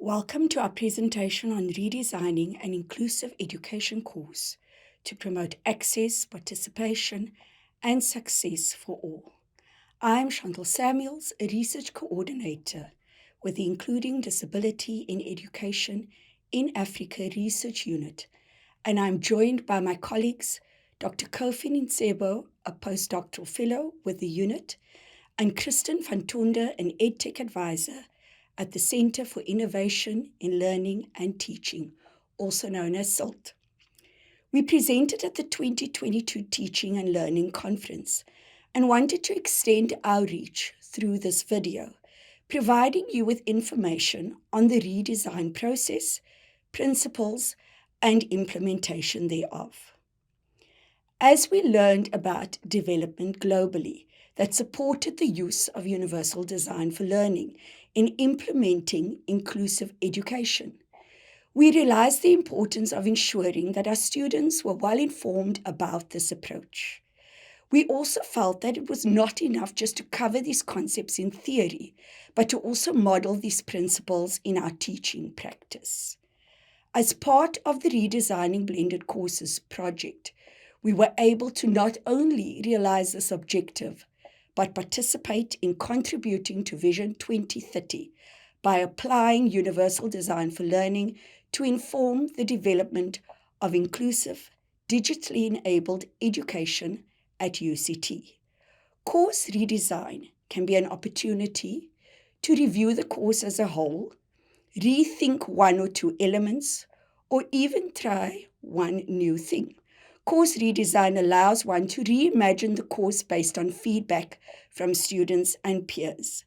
Welcome to our presentation on redesigning an inclusive education course to promote access, participation, and success for all. I'm Chantal, a research coordinator with the Including Disability in Education in Africa Research Unit, and I'm joined by my colleagues, Dr. Kofi Nseibo, a postdoctoral fellow with the unit, and Kristin van Tonder, an EdTech advisor at the Center for Innovation in Learning and Teaching, also known as SILT. We presented at the 2022 Teaching and Learning Conference and wanted to extend our reach through this video, providing you with information on the redesign process, principles, and implementation thereof. As we learned about development globally that supported the use of universal design for learning in implementing inclusive education, we realized the importance of ensuring that our students were well informed about this approach. We also felt that it was not enough just to cover these concepts in theory, but to also model these principles in our teaching practice. As part of the Redesigning Blended Courses project, we were able to not only realize this objective, but participate in contributing to Vision 2030 by applying universal design for learning to inform the development of inclusive, digitally enabled education at UCT. Course redesign can be an opportunity to review the course as a whole, rethink one or two elements, or even try one new thing. Course redesign allows one to reimagine the course based on feedback from students and peers,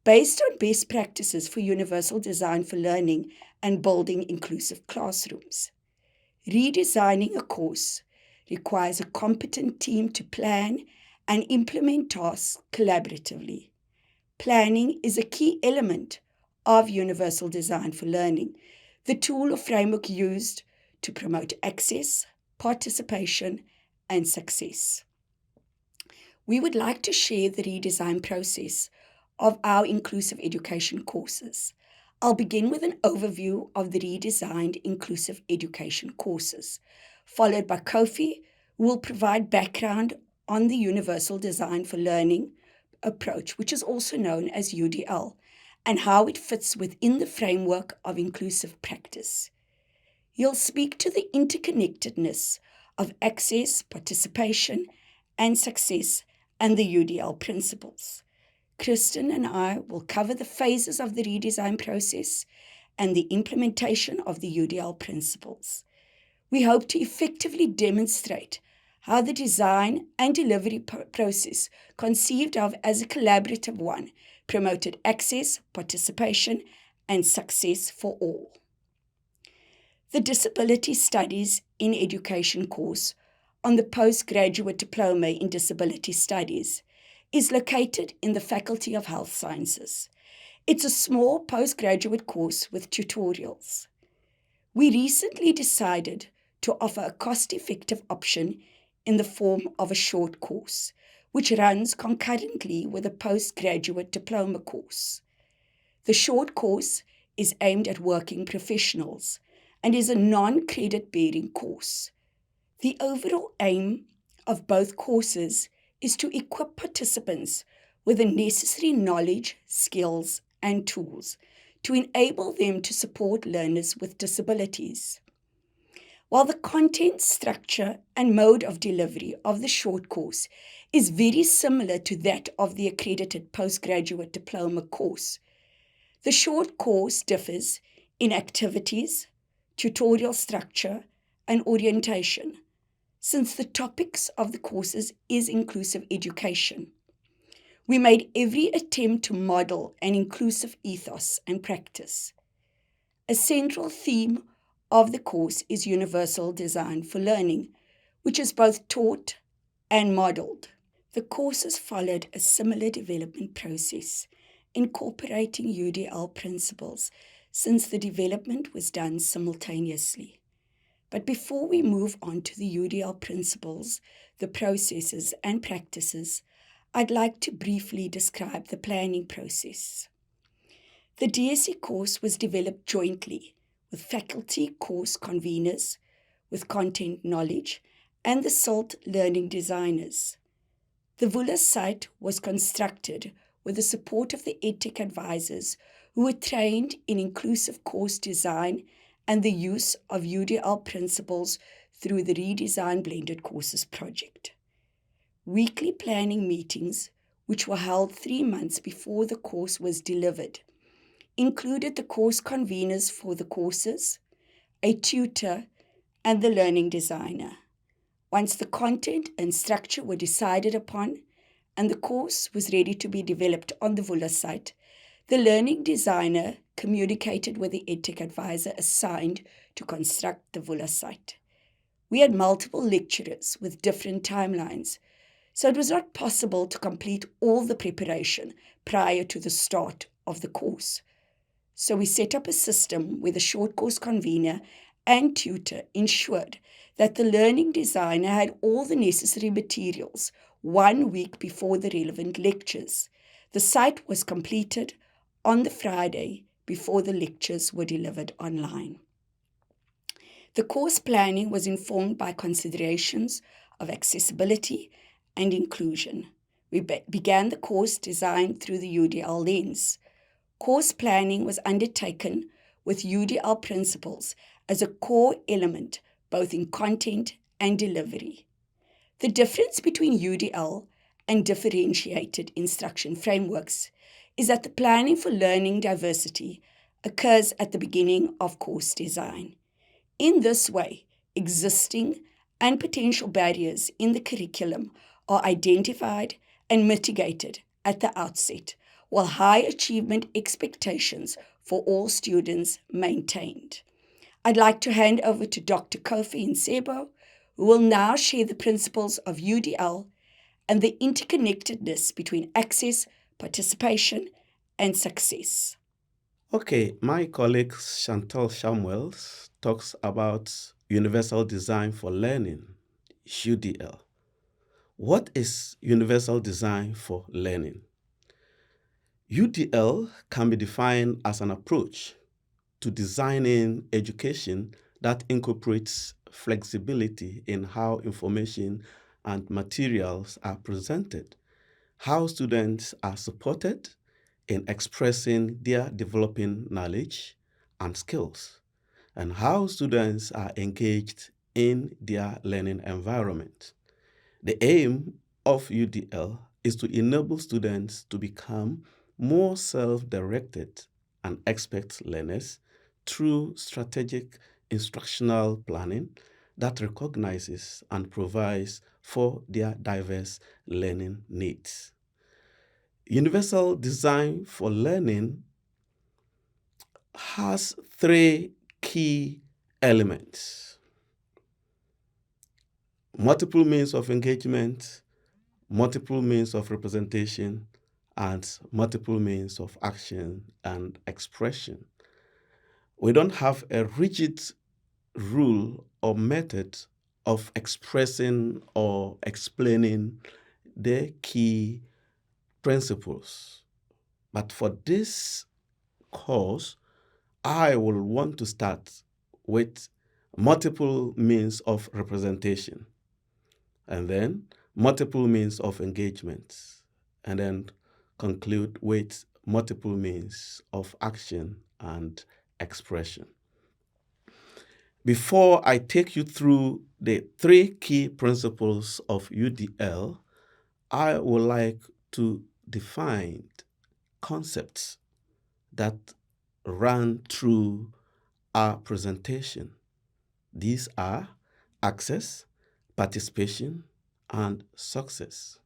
based on best practices for universal design for learning and building inclusive classrooms. Redesigning a course requires a competent team to plan and implement tasks collaboratively. Planning is a key element of universal design for learning, the tool or framework used to promote access, participation, and success. We would like to share the redesign process of our inclusive education courses. I'll begin with an overview of the redesigned inclusive education courses, followed by Kofi, who will provide background on the universal design for learning approach, which is also known as UDL, and how it fits within the framework of inclusive practice. He'll speak to the interconnectedness of access, participation, and success and the UDL principles. Kristin and I will cover the phases of the redesign process and the implementation of the UDL principles. We hope to effectively demonstrate how the design and delivery process, conceived of as a collaborative one, promoted access, participation, and success for all. The Disability Studies in Education course on the Postgraduate Diploma in Disability Studies is located in the Faculty of Health Sciences. It's a small postgraduate course with tutorials. We recently decided to offer a cost-effective option in the form of a short course, which runs concurrently with a postgraduate diploma course. The short course is aimed at working professionals and is a non-credit bearing course. The overall aim of both courses is to equip participants with the necessary knowledge, skills, and tools to enable them to support learners with disabilities. While the content, structure, and mode of delivery of the short course is very similar to that of the accredited postgraduate diploma course, the short course differs in activities, tutorial structure, and orientation, since the topics of the courses is inclusive education. We made every attempt to model an inclusive ethos and practice. A central theme of the course is universal design for learning, which is both taught and modeled. The courses followed a similar development process, incorporating UDL principles, since the development was done simultaneously. But before we move on to the UDL principles, the processes and practices, I'd like to briefly describe the planning process. The DSE course was developed jointly with faculty course conveners, with content knowledge, and the SALT learning designers. The Vula site was constructed with the support of the EdTech advisors who were trained in inclusive course design and the use of UDL principles through the Redesign Blended Courses project. Weekly planning meetings, which were held 3 months before the course was delivered, included the course conveners for the courses, a tutor, and the learning designer. Once the content and structure were decided upon and the course was ready to be developed on the Vula site, the learning designer communicated with the EdTech advisor assigned to construct the Vula site. We had multiple lecturers with different timelines, so it was not possible to complete all the preparation prior to the start of the course. So we set up a system where the short course convener and tutor ensured that the learning designer had all the necessary materials 1 week before the relevant lectures. The site was completed on the Friday before the lectures were delivered online. The course planning was informed by considerations of accessibility and inclusion. We began the course design through the UDL lens. Course planning was undertaken with UDL principles as a core element both in content and delivery. The difference between UDL and differentiated instruction frameworks is that the planning for learning diversity occurs at the beginning of course design. In this way, existing and potential barriers in the curriculum are identified and mitigated at the outset, while high achievement expectations for all students maintained. I'd like to hand over to Dr. Kofi Nseibo, who will now share the principles of UDL and the interconnectedness between access, participation, and success. Okay, my colleague Chantal talks about Universal Design for Learning, UDL. What is Universal Design for Learning? UDL can be defined as an approach to designing education that incorporates flexibility in how information and materials are presented, how students are supported in expressing their developing knowledge and skills, and how students are engaged in their learning environment. The aim of UDL is to enable students to become more self-directed and expert learners through strategic instructional planning that recognizes and provides for their diverse learning needs. Universal Design for Learning has 3 key elements: multiple means of engagement, multiple means of representation, and multiple means of action and expression. We don't have a rigid rule or method of expressing or explaining the key principles. But for this course, I will want to start with multiple means of representation, and then multiple means of engagement, and then conclude with multiple means of action and expression. Before I take you through the 3 key principles of UDL, I would like to define concepts that run through our presentation. These are access, participation, and success.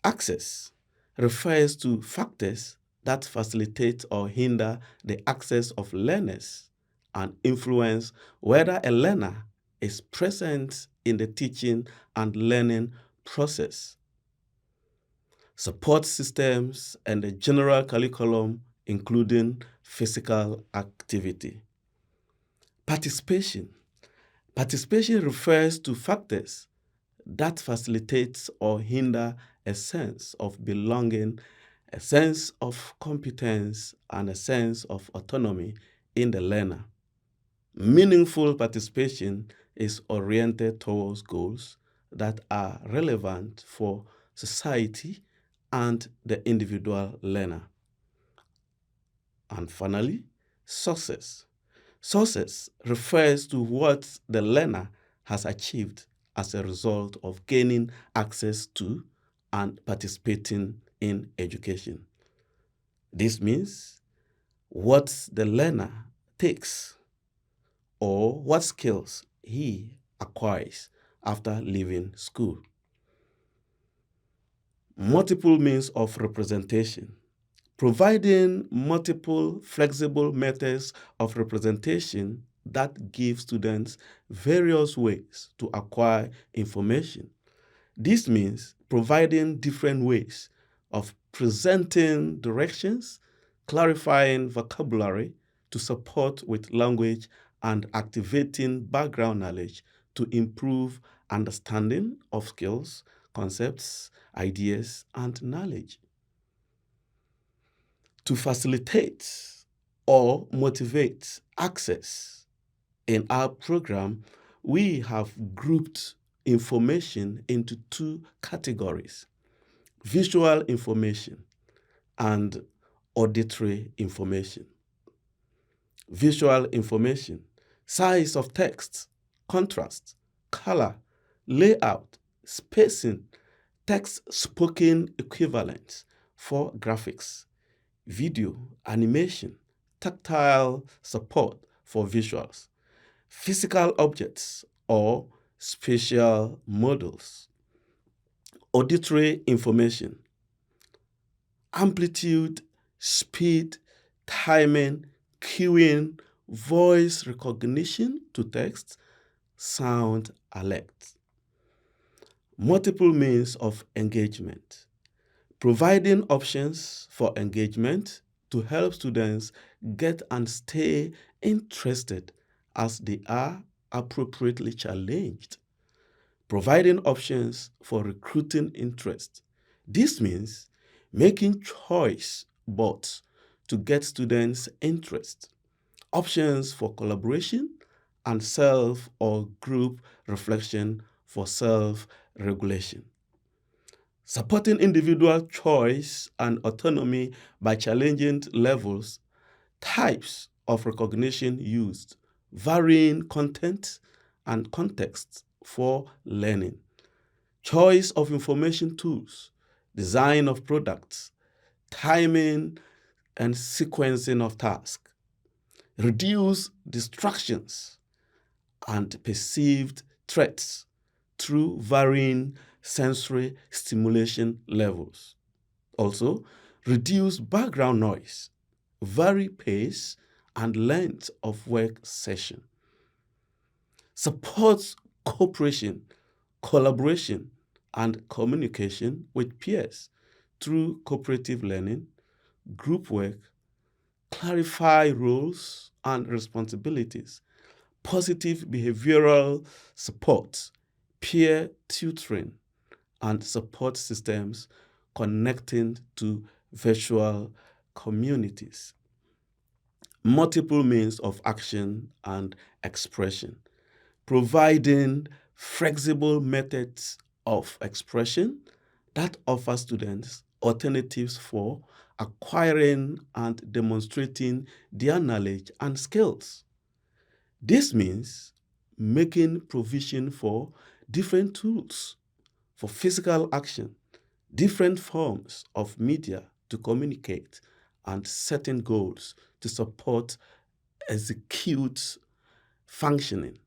Access refers to factors that facilitate or hinder the access of learners and influence whether a learner is present in the teaching and learning process. Support systems and the general curriculum, including physical activity. Participation. Participation refers to factors that facilitate or hinder a sense of belonging a sense of competence, and a sense of autonomy in the learner. Meaningful participation is oriented towards goals that are relevant for society and the individual learner. And finally, success. Success refers to what the learner has achieved as a result of gaining access to and participating in education. This means what the learner takes or what skills he acquires after leaving school. Multiple means of representation. Providing multiple flexible methods of representation that give students various ways to acquire information. This means providing different ways of presenting directions, clarifying vocabulary to support with language, and activating background knowledge to improve understanding of skills, concepts, ideas, and knowledge. To facilitate or motivate access in our program, we have grouped information into two categories: visual information and auditory information. Visual information: size of text, contrast, color, layout, spacing, text spoken equivalents for graphics, video, animation, tactile support for visuals, physical objects or spatial models. Auditory information: amplitude, speed, timing, cueing, voice recognition to text, sound alert. Multiple means of engagement. Providing options for engagement to help students get and stay interested as they are appropriately challenged. Providing options for recruiting interest. This means making choice bots to get students' interest. Options for collaboration and self or group reflection for self-regulation. Supporting individual choice and autonomy by challenging levels, types of recognition used, varying content and context for learning. Choice of information tools, design of products, timing and sequencing of tasks. Reduce distractions and perceived threats through varying sensory stimulation levels. Also, reduce background noise, vary pace and length of work session. Supports cooperation, collaboration, and communication with peers through cooperative learning, group work, clarify roles and responsibilities, positive behavioral support, peer tutoring, and support systems connecting to virtual communities. Multiple means of action and expression. Providing flexible methods of expression that offer students alternatives for acquiring and demonstrating their knowledge and skills. This means making provision for different tools for physical action, different forms of media to communicate, and setting goals to support execute functioning.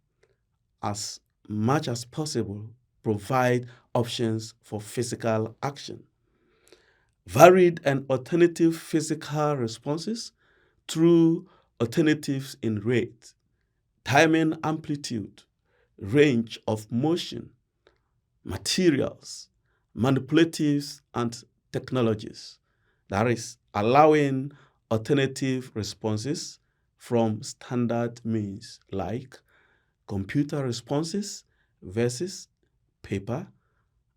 As much as possible, provide options for physical action. Varied and alternative physical responses through alternatives in rate, timing, amplitude, range of motion, materials, manipulatives, and technologies. That is, allowing alternative responses from standard means like computer responses versus paper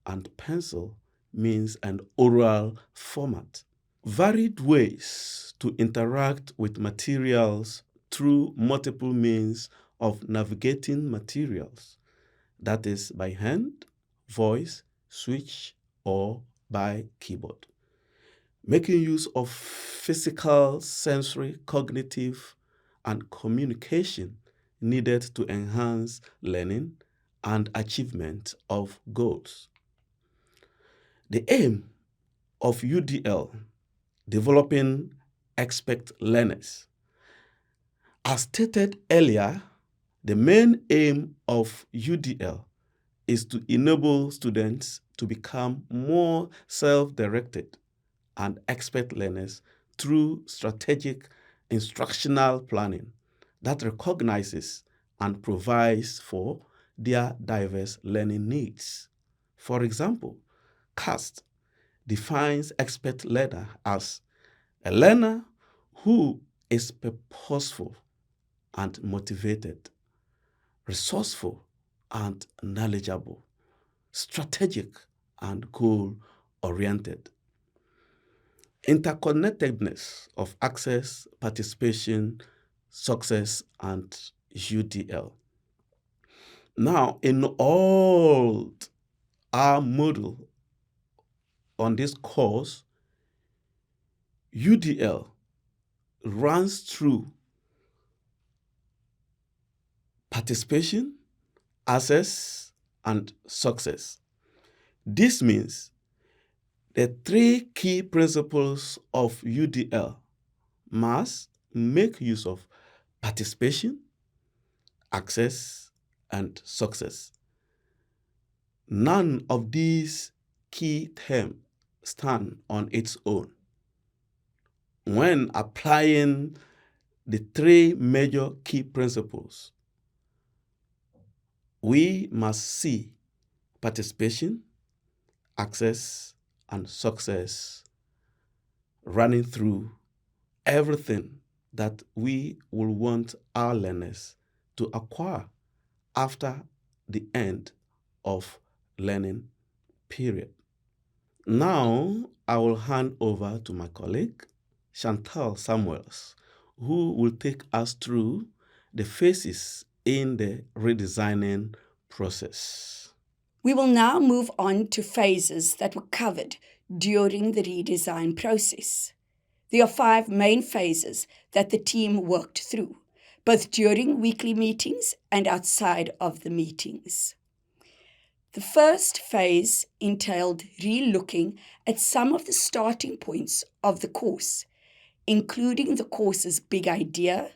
and pencil means and oral format. varied ways to interact with materials through multiple means of navigating materials, that is by hand, voice, switch, or by keyboard. Making use of physical, sensory, cognitive, and communication needed to enhance learning and achievement of goals. The aim of UDL, developing expert learners. As stated earlier, the main aim of UDL is to enable students to become more self-directed and expert learners through strategic instructional planning that recognizes and provides for their diverse learning needs. For example, CAST defines expert learner as a learner who is purposeful and motivated, resourceful and knowledgeable, strategic and goal-oriented. Interconnectedness of access, participation, success, and UDL. Now, in all our module on this course, UDL runs through participation, access, and success. This means the three key principles of UDL must make use of participation, access, and success. None of these key terms stand on its own. When applying the three major key principles, we must see participation, access, and success running through everything that we will want our learners to acquire after the end of learning period. Now, I will hand over to my colleague, Chantal Samuels, who will take us through the phases in the redesigning process. We will now move on to phases that were covered during the redesign process. There are 5 main phases that the team worked through, both during weekly meetings and outside of the meetings. The first phase entailed re-looking at some of the starting points of the course, including the course's big idea,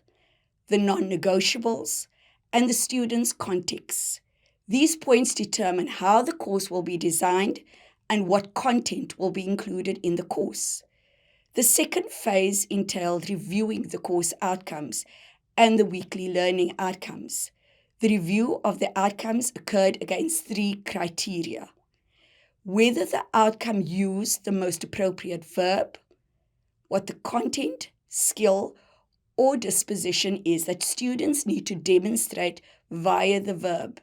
the non-negotiables, and the students' context. These points determine how the course will be designed and what content will be included in the course. The second phase entailed reviewing the course outcomes and the weekly learning outcomes. The review of the outcomes occurred against 3 criteria: whether the outcome used the most appropriate verb, what the content, skill, or disposition is that students need to demonstrate via the verb,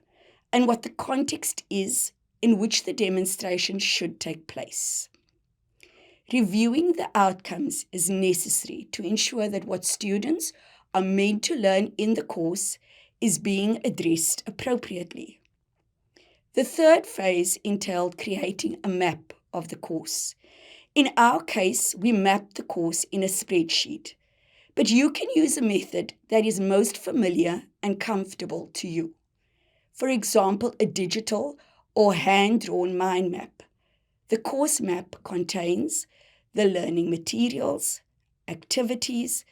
and what the context is in which the demonstration should take place. Reviewing the outcomes is necessary to ensure that what students are meant to learn in the course is being addressed appropriately. The third phase entailed creating a map of the course. In our case, we mapped the course in a spreadsheet, but you can use a method that is most familiar and comfortable to you. For example, a digital or hand-drawn mind map. The course map contains the learning materials, activities,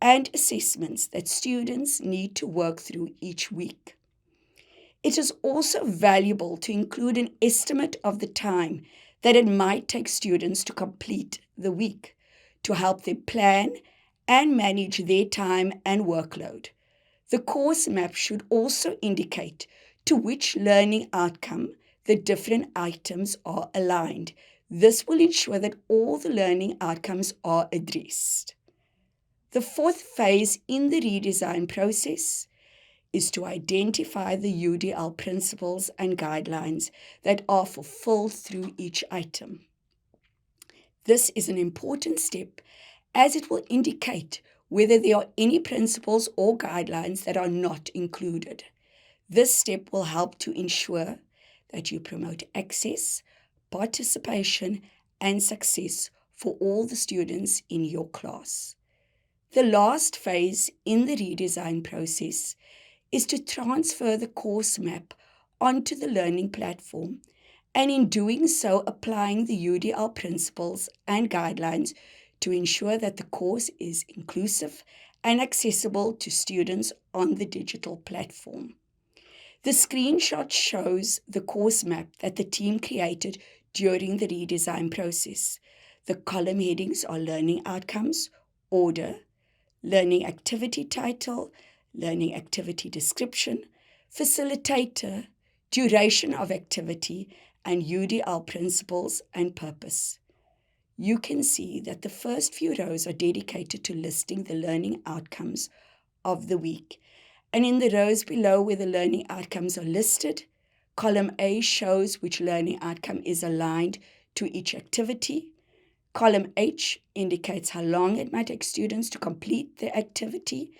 and assessments that students need to work through each week. It is also valuable to include an estimate of the time that it might take students to complete the week, to help them plan and manage their time and workload. The course map should also indicate to which learning outcome the different items are aligned. This will ensure that all the learning outcomes are addressed. The fourth phase in the redesign process is to identify the UDL principles and guidelines that are fulfilled through each item. This is an important step as it will indicate whether there are any principles or guidelines that are not included. This step will help to ensure that you promote access, participation, and success for all the students in your class. The last phase in the redesign process is to transfer the course map onto the learning platform, and in doing so, applying the UDL principles and guidelines to ensure that the course is inclusive and accessible to students on the digital platform. The screenshot shows the course map that the team created during the redesign process. The column headings are learning outcomes, order, learning activity title, learning activity description, facilitator, duration of activity, and UDL principles and purpose. You can see that the first few rows are dedicated to listing the learning outcomes of the week. And in the rows below where the learning outcomes are listed, column A shows which learning outcome is aligned to each activity. Column H indicates how long it might take students to complete the activity,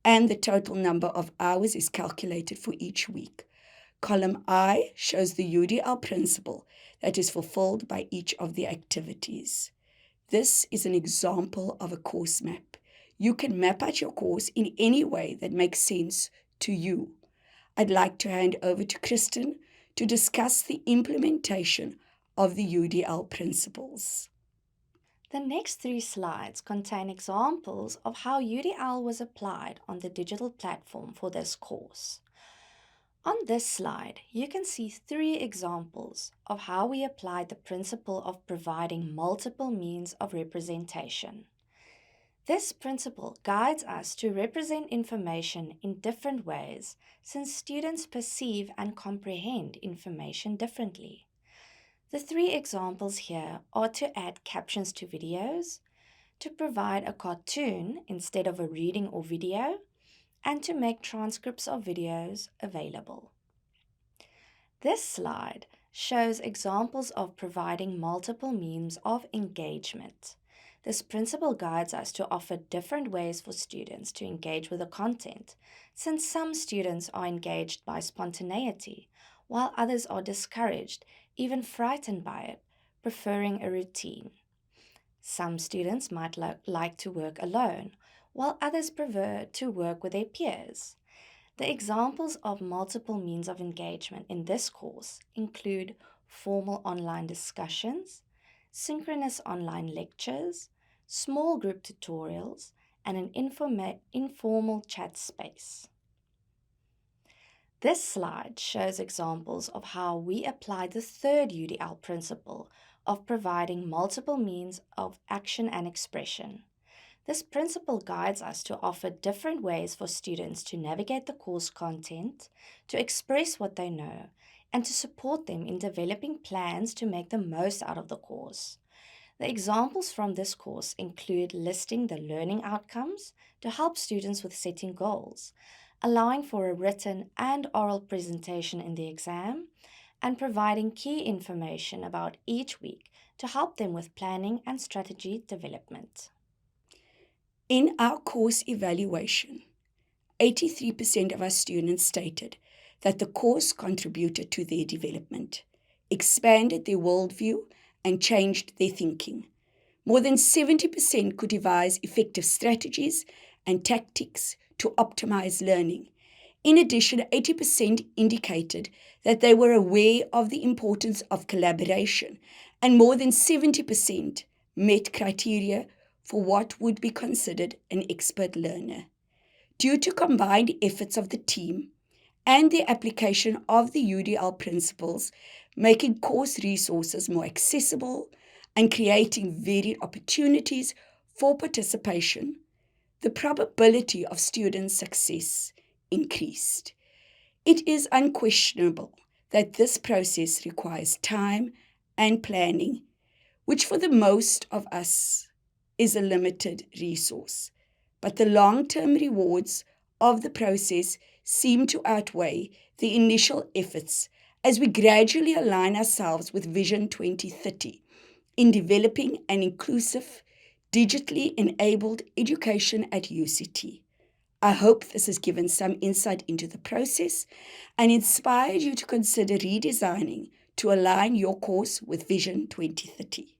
and the total number of hours is calculated for each week. Column I shows the UDL principle that is fulfilled by each of the activities. This is an example of a course map. You can map out your course in any way that makes sense to you. I'd like to hand over to Kristin to discuss the implementation of the UDL principles. The next 3 slides contain examples of how UDL was applied on the digital platform for this course. On this slide, you can see 3 examples of how we applied the principle of providing multiple means of representation. This principle guides us to represent information in different ways since students perceive and comprehend information differently. The 3 examples here are to add captions to videos, to provide a cartoon instead of a reading or video, and to make transcripts of videos available. This slide shows examples of providing multiple means of engagement. This principle guides us to offer different ways for students to engage with the content, since some students are engaged by spontaneity, while others are discouraged, even frightened by it, preferring a routine. Some students might like to work alone, while others prefer to work with their peers. The examples of multiple means of engagement in this course include formal online discussions, synchronous online lectures, small group tutorials, and an informal chat space. This slide shows examples of how we apply the third UDL principle of providing multiple means of action and expression. This principle guides us to offer different ways for students to navigate the course content, to express what they know, and to support them in developing plans to make the most out of the course. The examples from this course include listing the learning outcomes to help students with setting goals, allowing for a written and oral presentation in the exam, and providing key information about each week to help them with planning and strategy development. In our course evaluation, 83% of our students stated that the course contributed to their development, expanded their worldview, and changed their thinking. More than 70% could devise effective strategies and tactics to optimize learning. In addition, 80% indicated that they were aware of the importance of collaboration, and more than 70% met criteria for what would be considered an expert learner. Due to combined efforts of the team and the application of the UDL principles, making course resources more accessible and creating varied opportunities for participation, the probability of student success increased. It is unquestionable that this process requires time and planning, which for the most of us is a limited resource. But the long-term rewards of the process seem to outweigh the initial efforts as we gradually align ourselves with Vision 2030, in developing an inclusive, digitally enabled education at UCT. I hope this has given some insight into the process and inspired you to consider redesigning to align your course with Vision 2030.